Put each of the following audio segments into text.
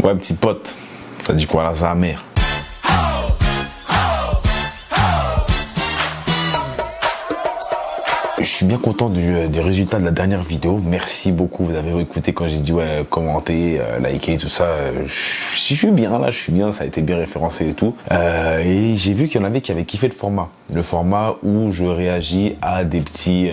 Ouais, petit pote, ça dit quoi là, sa mère? Je suis bien content des résultats de la dernière vidéo. Merci beaucoup. Vous avez écouté quand j'ai dit ouais, commenter, liker, tout ça. Je suis bien là, je suis bien. Ça a été bien référencé et tout. Et j'ai vu qu'il y en avait qui avaient kiffé le format. Le format où je réagis à des petits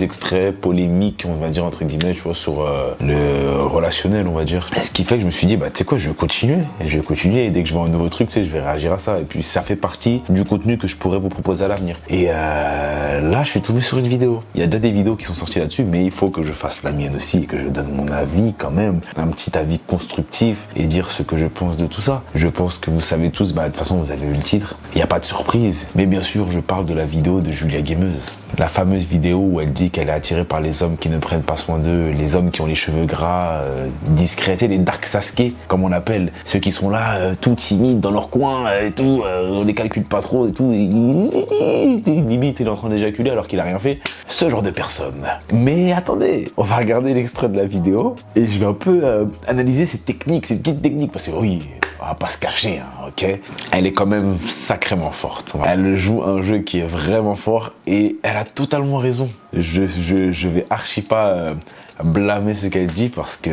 extraits polémiques, on va dire entre guillemets, tu vois, sur le relationnel, on va dire. Et ce qui fait que je me suis dit, bah tu sais quoi, je vais continuer. Et dès que je vois un nouveau truc, tu sais, je vais réagir à ça. Et puis ça fait partie du contenu que je pourrais vous proposer à l'avenir. Et là, je suis tombé sur une vidéo. Il y a déjà des vidéos qui sont sorties là-dessus, mais il faut que je fasse la mienne aussi, que je donne mon avis quand même, un petit avis constructif et dire ce que je pense de tout ça. Je pense que vous savez tous, bah de toute façon vous avez vu le titre, il n'y a pas de surprise. Mais bien sûr, je parle de la vidéo de Julia Gameuse. La fameuse vidéo où elle dit qu'elle est attirée par les hommes qui ne prennent pas soin d'eux, les hommes qui ont les cheveux gras, discrets, les dark Sasuke, comme on appelle, ceux qui sont là, tout timides dans leur coin et tout, on les calcule pas trop et tout. Limite, il est en train d'éjaculer alors qu'il a rien fait. Ce genre de personne. Mais attendez, on va regarder l'extrait de la vidéo et je vais un peu analyser ces techniques, ces petites techniques, parce que oui, on va pas se cacher, hein, ok. Elle est quand même sacrément forte. Elle joue un jeu qui est vraiment fort et elle a totalement raison. Je vais archi pas blâmer ce qu'elle dit parce que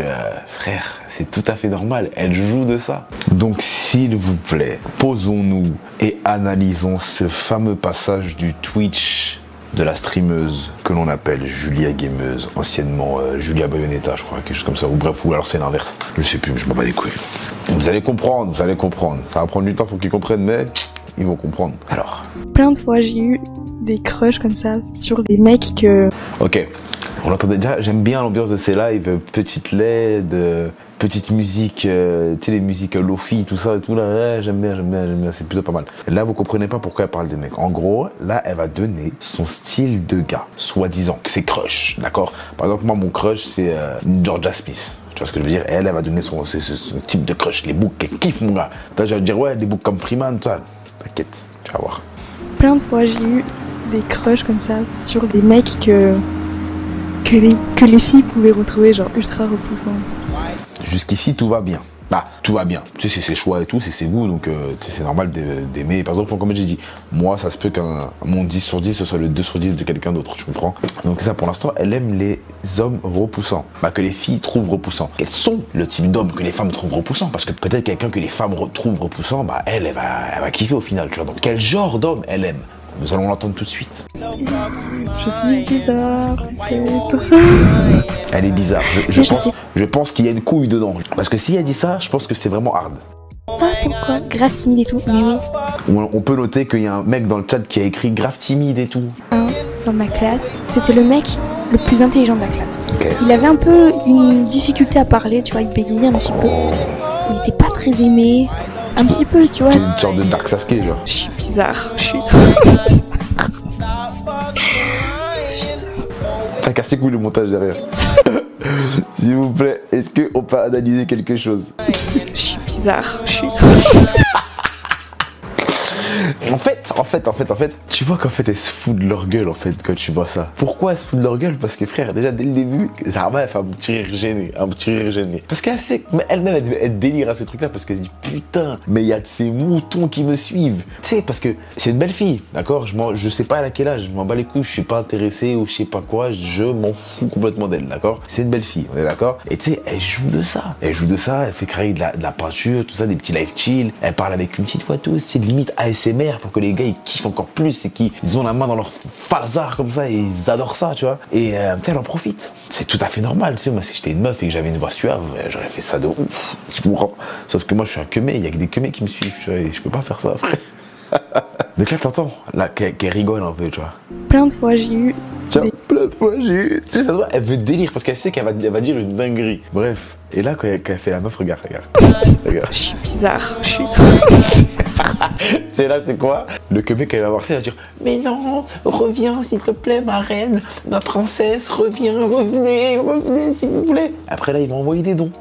frère, c'est tout à fait normal. Elle joue de ça. Donc s'il vous plaît, posons-nous et analysons ce fameux passage du Twitch de la streameuse que l'on appelle Julia Gameuse, anciennement Julia Bayonetta, je crois, quelque chose comme ça, ou bref, ou alors c'est l'inverse, je sais plus, je m'en bats les couilles. Vous allez comprendre, ça va prendre du temps pour qu'ils comprennent, mais ils vont comprendre. Alors. Plein de fois, j'ai eu des crushs comme ça sur des mecs que... Ok, on l'entendait déjà, j'aime bien l'ambiance de ces lives, petite LED, petite musique, tu sais les musiques lofi, tout ça et tout là, ouais, j'aime bien, c'est plutôt pas mal. Là vous comprenez pas pourquoi elle parle des mecs. En gros, là elle va donner son style de gars, soi-disant, ses crushs, d'accord. Par exemple moi mon crush c'est Georgia Smith. Tu vois ce que je veux dire? Elle va donner son type de crush, les books qu'elle kiffe mon gars. Là je vais dire ouais, des books comme Freeman, tout ça. T'inquiète, tu vas voir. Plein de fois j'ai eu des crushs comme ça sur des mecs que les filles pouvaient retrouver genre ultra repoussants. Jusqu'ici tout va bien. Bah, tout va bien. Tu sais, c'est ses choix et tout, c'est ses goûts, donc c'est normal d'aimer. Par exemple, comme j'ai dit, moi, ça se peut qu'un mon 10 sur 10, ce soit le 2 sur 10 de quelqu'un d'autre, tu comprends? Donc ça, pour l'instant, elle aime les hommes repoussants. Bah, que les filles trouvent repoussants. Quels sont le type d'hommes que les femmes trouvent repoussants? Parce que peut-être quelqu'un que les femmes trouvent repoussant, bah, elle va kiffer au final, tu vois. Donc, quel genre d'homme elle aime? Nous allons l'entendre tout de suite. Je suis bizarre, peut-être. Elle est bizarre. Je pense qu'il y a une couille dedans. Parce que si elle dit ça, je pense que c'est vraiment hard. Pas pourquoi, grave timide et tout, mais oui. On peut noter qu'il y a un mec dans le chat qui a écrit grave timide et tout. Dans ma classe, c'était le mec le plus intelligent de la classe. Okay. Il avait un peu une difficulté à parler, tu vois, il bégayait un petit peu. Il n'était pas très aimé. Un petit peu, tu vois. Une sorte de Dark Sasuke, genre. Je suis bizarre, T'as cassé couille le montage derrière. S'il vous plaît, est-ce qu'on peut analyser quelque chose? Je suis bizarre, En fait, tu vois qu'en fait, elles se foutent de leur gueule, en fait, quand tu vois ça. Pourquoi elles se foutent de leur gueule? Parce que, frère, déjà, dès le début, Zarma, elle fait un petit rire gêné, Parce qu'elle sait, elle-même, elle délire à ces trucs-là, parce qu'elle se dit, putain, mais il y a de ces moutons qui me suivent. Tu sais, parce que c'est une belle fille, d'accord? Je sais pas à quel âge, je m'en bats les couilles, je suis pas intéressé ou je sais pas quoi, je m'en fous complètement d'elle, d'accord? C'est une belle fille, on est d'accord? Et tu sais, elle joue de ça. Elle fait créer de la peinture, tout ça, des petits live chill, elle parle avec une petite voix tout, c'est limite ASMR pour que les gars ils kiffent encore plus et qu'ils ont la main dans leur phasar comme ça et ils adorent ça, tu vois. Et elle en profite. C'est tout à fait normal, tu sais. Moi, si j'étais une meuf et que j'avais une voix suave, j'aurais fait ça de ouf. Tu comprends? Sauf que moi, je suis un queumé, il y a que des queumés qui me suivent, tu vois, et je peux pas faire ça après. Donc là, t'entends, là, qu'elle rigole un peu, tu vois. Plein de fois, j'ai eu. Tiens, plein de fois, j'ai eu. Tu sais, ça doit, elle veut délire parce qu'elle sait qu'elle va dire une dinguerie. Bref. Et là, quand elle fait la meuf, regarde. Je suis bizarre, C'est là, c'est quoi? Le mec, elle va voir ça, elle va dire mais non, reviens s'il te plaît, ma reine, ma princesse, revenez s'il vous plaît. Après là, il va envoyer des dons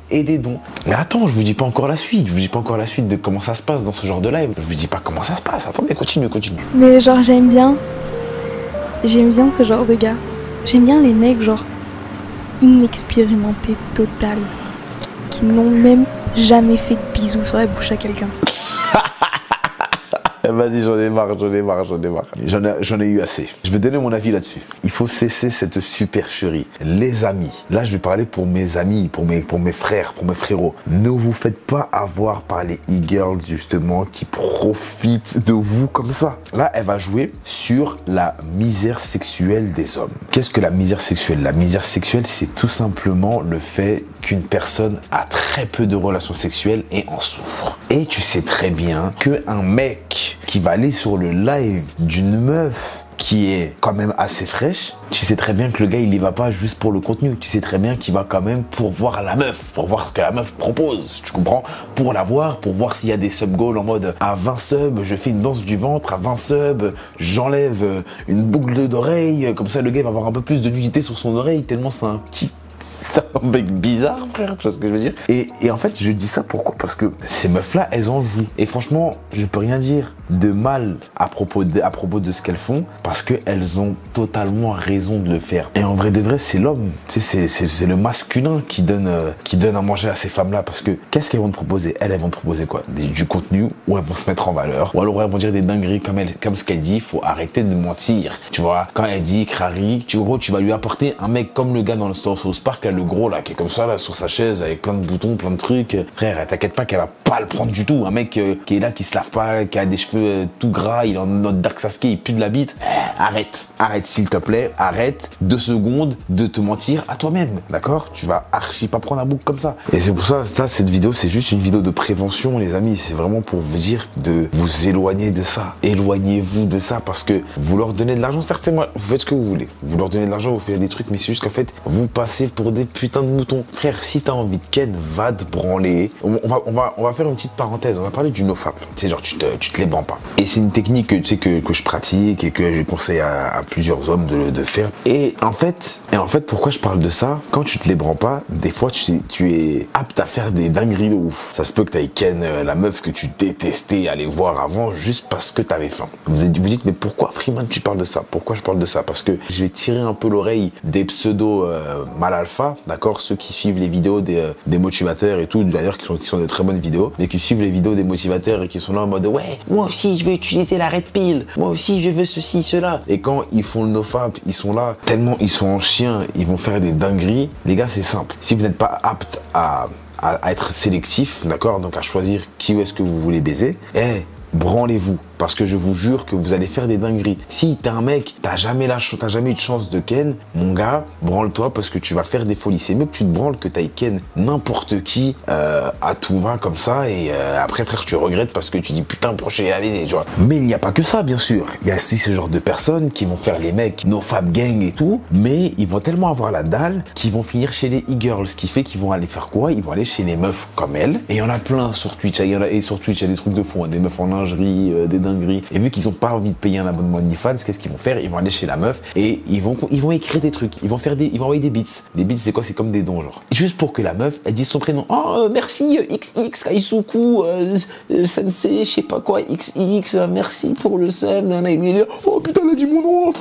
et des dons. Mais attends, je vous dis pas encore la suite, de comment ça se passe dans ce genre de live. Je vous dis pas comment ça se passe, attendez, continue. Mais genre, j'aime bien ce genre de gars. J'aime bien les mecs, genre, inexpérimentés total. qui n'ont même jamais fait de bisous sur la bouche à quelqu'un. Vas-y, j'en ai marre. J'en ai eu assez. Je vais donner mon avis là-dessus. Il faut cesser cette supercherie. Les amis, là je vais parler pour mes amis, pour mes frères, pour mes frérots. Ne vous faites pas avoir par les e-girls justement qui profitent de vous comme ça. Là, elle va jouer sur la misère sexuelle des hommes. Qu'est-ce que la misère sexuelle? La misère sexuelle, c'est tout simplement le fait qu'une personne a très peu de relations sexuelles et en souffre. Et tu sais très bien qu'un mec qui va aller sur le live d'une meuf qui est quand même assez fraîche, tu sais très bien que le gars il y va pas juste pour le contenu, tu sais très bien qu'il va quand même pour voir la meuf, pour voir ce que la meuf propose, tu comprends, pour la voir, pour voir s'il y a des sub goals en mode à 20 subs je fais une danse du ventre, à 20 subs j'enlève une boucle d'oreille, comme ça le gars va avoir un peu plus de nudité sur son oreille tellement c'est un petit un mec bizarre, frère, tu vois ce que je veux dire. Et en fait, je dis ça pourquoi? Parce que ces meufs-là, elles en jouent. Et franchement, je peux rien dire de mal à propos de ce qu'elles font, parce qu'elles ont totalement raison de le faire. Et en vrai de vrai, c'est l'homme, tu sais, c'est le masculin qui donne à manger à ces femmes-là, parce que qu'est-ce qu'elles vont te proposer? Elles vont te proposer quoi? Du contenu, où elles vont se mettre en valeur, ou alors elles vont dire des dingueries comme ce qu'elle dit. Il faut arrêter de mentir, tu vois. Quand elle dit crari, tu vas lui apporter un mec comme le gars dans le Star South Park, là, le gros là, qui est comme ça là sur sa chaise avec plein de boutons, plein de trucs. Frère, t'inquiète pas qu'elle va pas le prendre du tout. Un mec qui est là, qui se lave pas, qui a des cheveux tout gras, il est en mode Dark Sasuke, il pue de la bite. Arrête s'il te plaît, arrête 2 secondes de te mentir à toi-même, d'accord? Tu vas archi pas prendre un bouc comme ça. Et c'est pour ça, cette vidéo, c'est juste une vidéo de prévention, les amis. C'est vraiment pour vous dire de vous éloigner de ça. Éloignez-vous de ça, parce que vous leur donnez de l'argent, certainement, vous faites ce que vous voulez. Vous leur donnez de l'argent, vous faites des trucs, mais c'est juste qu'en fait, vous passez pour des putains de moutons. Frère, si t'as envie de ken, va te branler. On va faire une petite parenthèse. On va parler du nofap. Tu sais, genre, tu te les branles pas. Et c'est une technique que, tu sais, que je pratique et que je conseille à plusieurs hommes de faire. Et en fait, pourquoi je parle de ça? Quand tu te les branles pas, des fois, tu es apte à faire des dingueries de ouf. Ça se peut que t'ailles ken la meuf que tu détestais aller voir avant juste parce que t'avais faim. Vous dites, mais pourquoi Freeman tu parles de ça? Pourquoi je parle de ça? Parce que je vais tirer un peu l'oreille des pseudo mal alpha, d'accord? Ceux qui suivent les vidéos des motivateurs et tout, d'ailleurs qui sont des très bonnes vidéos, mais qui suivent les vidéos des motivateurs et qui sont là en mode ouais, moi aussi je vais utiliser la red pill, moi aussi je veux ceci, cela. Et quand ils font le nofap, ils sont là, tellement ils sont en chien, ils vont faire des dingueries. Les gars, c'est simple. Si vous n'êtes pas apte à être sélectif, d'accord, donc à choisir qui est-ce que vous voulez baiser, branlez-vous. Parce que je vous jure que vous allez faire des dingueries. Si t'es un mec, t'as jamais eu de chance de ken, mon gars, branle-toi parce que tu vas faire des folies. C'est mieux que tu te branles que t'ailles ken n'importe qui à tout va comme ça et après frère tu regrettes parce que tu dis putain pourquoi je suis allé, tu vois. Mais il n'y a pas que ça bien sûr. Il y a aussi ce genre de personnes qui vont faire les mecs nofap gang et tout, mais ils vont tellement avoir la dalle qu'ils vont finir chez les e-girls, ce qui fait qu'ils vont aller faire quoi? Ils vont aller chez les meufs comme elles. Et il y en a plein sur Twitch. Et sur Twitch il y a des trucs de fou, hein, des meufs en lingerie, des dingueries. Et vu qu'ils ont pas envie de payer un abonnement OnlyFans, qu'est-ce qu'ils vont faire? Ils vont aller chez la meuf et ils vont écrire des trucs. Ils vont envoyer des beats. Des beats, c'est quoi? C'est comme des dons, genre. Juste pour que la meuf, elle dise son prénom. Oh, merci, XX, Kaisuku, Sensei, je sais pas quoi, XX, merci pour le sub. Oh putain, elle a dit mon nom.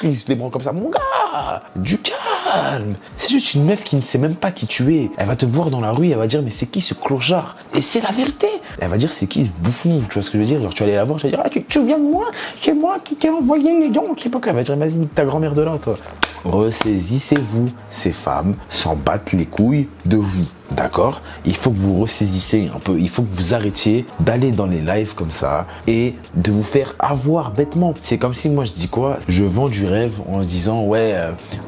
Ils se les branlent comme ça. Mon gars, du calme. C'est juste une meuf qui ne sait même pas qui tu es. Elle va te voir dans la rue, elle va dire, mais c'est qui ce clochard? Et c'est la vérité. Elle va dire, c'est qui ce bouffon? Tu vois ce que je veux dire? Genre, tu vas aller la voir, tu vas dire, ah, tu te souviens de moi? C'est moi qui t'ai envoyé les dons, je sais pas quoi. Elle va dire, vas-y, nique ta grand-mère de là, toi. Ressaisissez-vous. Ces femmes s'en battent les couilles de vous. D'accord? Il faut que vous ressaisissez un peu. Il faut que vous arrêtiez d'aller dans les lives comme ça et de vous faire avoir bêtement. C'est comme si moi je dis quoi? Je vends du rêve en disant ouais,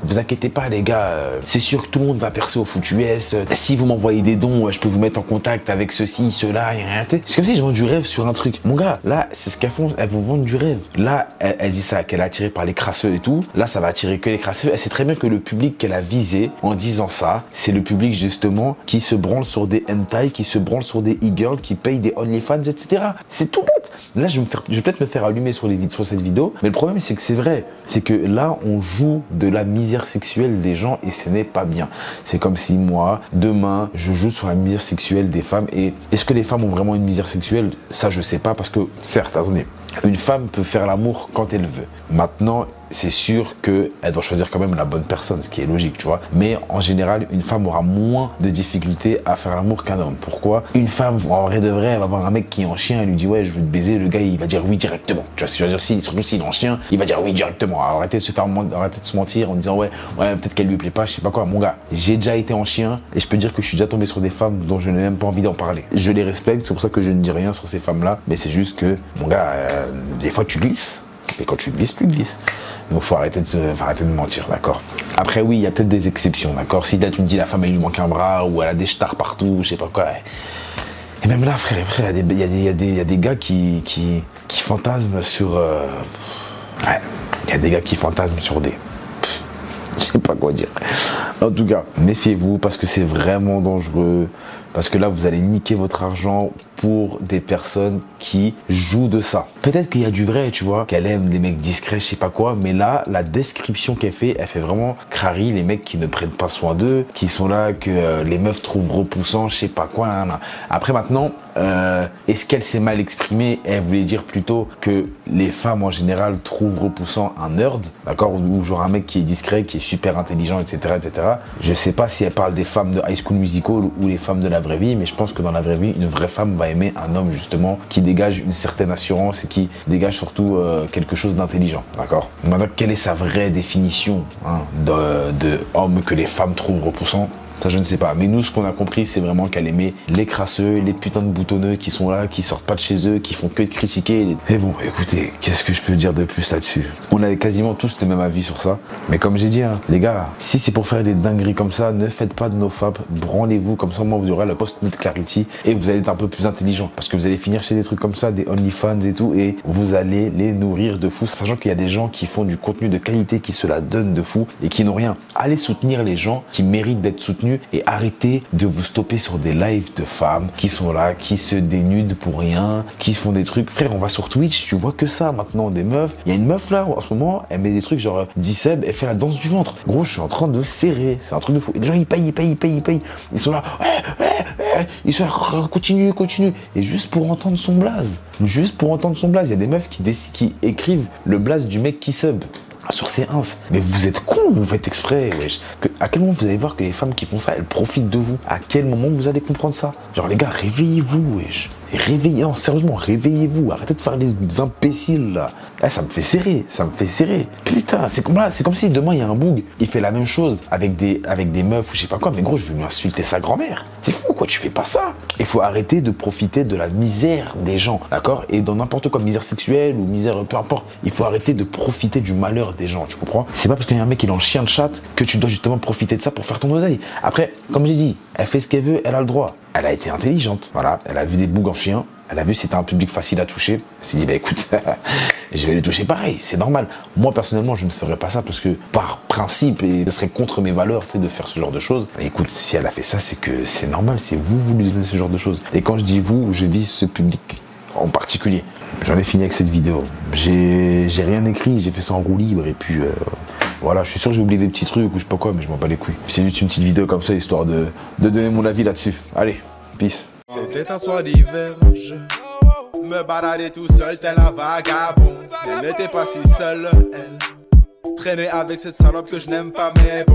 vous inquiétez pas les gars, c'est sûr que tout le monde va percer au foot US. Si vous m'envoyez des dons, je peux vous mettre en contact avec ceci, cela, et rien. C'est comme si je vends du rêve sur un truc. Mon gars, là, c'est ce qu'elles font. Elles vous vendent du rêve. Là, elle dit ça, qu'elle est attirée par les crasseux et tout. Là, ça va attirer que les crasseux. Elle sait très bien que le public qu'elle a visé en disant ça, c'est le public justement qui se branle sur des hentai, qui se branle sur des e-girls, qui payent des OnlyFans, etc. C'est tout bête. Là, je vais peut-être me faire allumer sur cette vidéo, mais le problème, c'est que c'est vrai. C'est que là, on joue de la misère sexuelle des gens et ce n'est pas bien. C'est comme si moi, demain, je joue sur la misère sexuelle des femmes. Et est-ce que les femmes ont vraiment une misère sexuelle? Ça, je sais pas, parce que, certes, attendez, une femme peut faire l'amour quand elle veut. Maintenant, c'est sûr qu'elle doit choisir quand même la bonne personne, ce qui est logique, tu vois. Mais en général, une femme aura moins de difficultés à faire l'amour qu'un homme. Pourquoi? Une femme, en vrai de vrai, elle va voir un mec qui est en chien, elle lui dit ouais, je veux te baiser, le gars il va dire oui directement. Tu vois ce que je veux dire? Surtout s'il est en chien, il va dire oui directement. Alors, arrêtez de se mentir en disant ouais, peut-être qu'elle lui plaît pas, je sais pas quoi. Mon gars, j'ai déjà été en chien et je peux dire que je suis déjà tombé sur des femmes dont je n'ai même pas envie d'en parler. Je les respecte, c'est pour ça que je ne dis rien sur ces femmes-là, mais c'est juste que, mon gars, des fois tu glisses. Et quand tu glisses, tu glisses. Donc faut arrêter de mentir, d'accord. Après oui, il y a peut-être des exceptions, d'accord. Si là tu me dis la femme elle lui manque un bras ou elle a des stars partout, je sais pas quoi. Et même là, frère, il y a des gars qui fantasment sur. Ouais, il y a des gars qui fantasment sur des. Je sais pas quoi dire. En tout cas, méfiez-vous parce que c'est vraiment dangereux. Parce que là, vous allez niquer votre argent pour des personnes qui jouent de ça. Peut-être qu'il y a du vrai, tu vois, qu'elle aime les mecs discrets, je sais pas quoi, mais là, la description qu'elle fait vraiment crari les mecs qui ne prennent pas soin d'eux, qui sont là, que les meufs trouvent repoussants, je sais pas quoi. Nan. Après, maintenant, est-ce qu'elle s'est mal exprimée? Elle voulait dire plutôt que les femmes, en général, trouvent repoussant un nerd, d'accord, ou genre un mec qui est discret, qui est super intelligent, etc., etc. Je sais pas si elle parle des femmes de High School Musical ou les femmes de la vraie vie, mais je pense que dans la vraie vie, une vraie femme va aimer un homme justement qui dégage une certaine assurance et qui dégage surtout quelque chose d'intelligent, d'accord. Maintenant, quelle est sa vraie définition de homme que les femmes trouvent repoussant? Ça, je ne sais pas. Mais nous, ce qu'on a compris, c'est vraiment qu'elle aimait les crasseux, les putains de boutonneux qui sont là, qui sortent pas de chez eux, qui font que de critiquer. Et bon, écoutez, qu'est-ce que je peux dire de plus là-dessus? On avait quasiment tous le même avis sur ça. Mais comme j'ai dit, hein, les gars, si c'est pour faire des dingueries comme ça, ne faites pas de nofap, branlez-vous, comme ça, moi, vous aurez la post-net clarity et vous allez être un peu plus intelligent. Parce que vous allez finir chez des trucs comme ça, des OnlyFans et tout, et vous allez les nourrir de fou, sachant qu'il y a des gens qui font du contenu de qualité, qui se la donnent de fou et qui n'ont rien. Allez soutenir les gens qui méritent d'être soutenus et arrêtez de vous stopper sur des lives de femmes qui sont là, qui se dénudent pour rien, qui font des trucs. Frère, on va sur Twitch, tu vois que ça maintenant, des meufs. Il y a une meuf là, en ce moment, elle met des trucs genre Disseb, elle fait la danse du ventre. Gros, je suis en train de serrer, c'est un truc de fou. Et les gens, ils payent. Ils sont là, ils sont là, continue. Et juste pour entendre son blaze. Il y a des meufs qui écrivent le blaze du mec qui sub sur ces ins. Mais vous êtes cons, vous faites exprès, wesh. À quel moment vous allez voir que les femmes qui font ça, elles profitent de vous? À quel moment vous allez comprendre ça? Genre les gars, réveillez-vous, wesh. Non, sérieusement, réveillez-vous. Arrêtez de faire les imbéciles là. Ça me fait serrer. Putain, c'est comme si demain il y a un boug, il fait la même chose avec des meufs ou je sais pas quoi. Mais gros, je vais lui insulter sa grand-mère. C'est fou quoi, tu fais pas ça. Il faut arrêter de profiter de la misère des gens, d'accord? Et dans n'importe quoi, misère sexuelle ou misère, peu importe. Il faut arrêter de profiter du malheur des gens, tu comprends? C'est pas parce qu'il y a un mec qui est en chien de chatte que tu dois justement profiter de ça pour faire ton oseille. Après, comme j'ai dit, elle fait ce qu'elle veut, elle a le droit. Elle a été intelligente, voilà. Elle a vu des bougs en chien. Elle a vu que c'était un public facile à toucher. Elle s'est dit, bah écoute, je vais les toucher pareil, c'est normal. Moi, personnellement, je ne ferais pas ça parce que, par principe, et ce serait contre mes valeurs, tu sais, de faire ce genre de choses. Bah, écoute, si elle a fait ça, c'est que c'est normal, c'est vous lui donnez ce genre de choses. Et quand je dis vous, je vise ce public en particulier. J'en ai fini avec cette vidéo. J'ai rien écrit, j'ai fait ça en roue libre et puis... Voilà, je suis sûr que j'ai oublié des petits trucs ou je sais pas quoi, mais je m'en bats les couilles. C'est juste une petite vidéo comme ça, histoire de donner mon avis là-dessus. Allez, peace. C'était un soir d'hiver, je me baladais tout seul tel un vagabond. Elle n'était pas si seule, elle traînait avec cette salope que je n'aime pas, mais bon.